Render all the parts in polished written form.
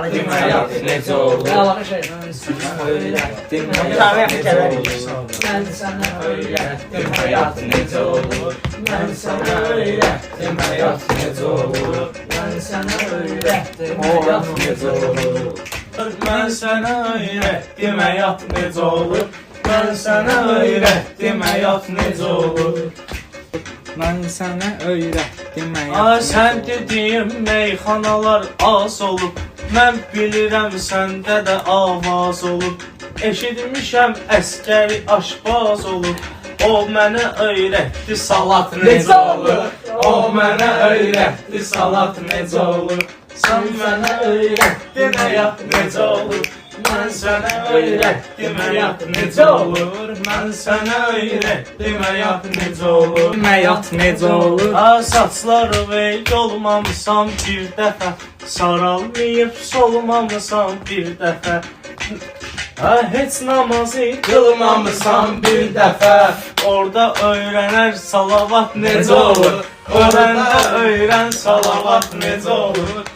həyat necə olur? Öyrətdim həyat necə olur? Mən sənə öyrətdim həyat necə olur? Mən sənə öyrətdim həyat necə olur? Mən sənə öyrətdim həyat necə olur? Mən sənə öyrətdim həyat necə olur? Mən sənə öyrətdim həyat necə olur? Mən sənə öyrətdim Sən dediyim meyxanalar az olub, mən bilirəm səndə də avaz olub. Eşitmişəm əskəri aşbaz olub, o mənə öyrətdi salat necə olur? O mənə öyrətdi salat necə olur? Sən mənə öyrətdin həyat necə olur? Mən sənə öyrətdim həyat necə olur? Mən sənə öyrətdim həyat necə olur? Həyat necə olur? Saçları vey olmamısan bir dəfə, saralmayıb solmamısan bir dəfə. Heç namazı qılmamısan bir dəfə, orada öyrənər salavat necə olur? Öyrəndə öyrən salavat necə olur?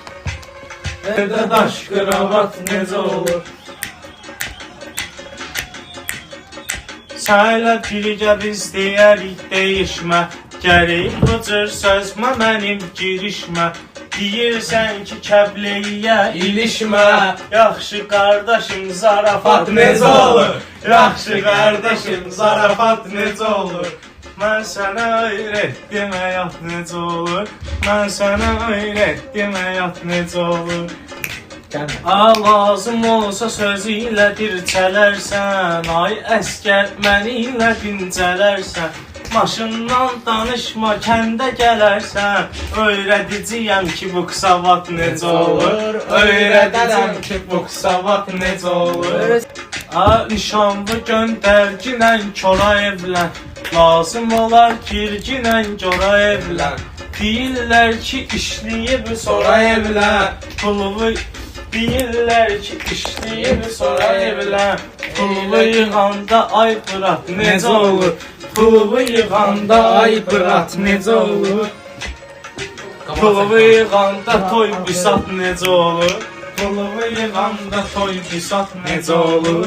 Evdə daş qıravat necə olur? Sənlə birgə biz deyərik deyişmə, gərək bu cür sözmə mənim girişmə. Deyirsən ki kəbleyə ilişmə, yaxşı qardaşım zarafat necə olur? Yaxşı qardaşım zarafat necə olur? Mən sənə öyrətdim həyat necə olur? Mən sənə öyrətdim həyat necə olur? Lazım olsa sözü ilə dirçələrsən, ay əskər məni ilə dincələrsən. Maşından danışma, kəndə gələrsən, öyrədiciyəm ki bu qısavat necə olur? Öyrədəcəm ki bu qısavat necə olur? Nişanlı göndərginlə kora evlən, lazım olar kirginlə cora evlən. Deyirlər ki işləyib sonra evlən, puluvu deyirlər ki işləyib sonra evlən. Puluvu yığanda ay bırat necə olur? Puluvu yığanda ay bırat necə olur? Puluvu yığanda toy bisat necə olur? Puluvu yığanda toy bisat necə olur?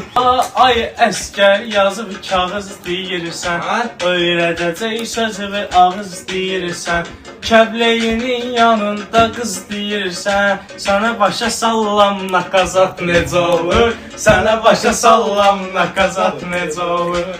Ay əskər yazıb kağız deyirsən, öyrədəcək sözü ağız deyirsən. Kəbleyinin yanında qız deyirsən, sənə başa sallam nakazat necə olur? Sənə başa sallam nakazat necə olur?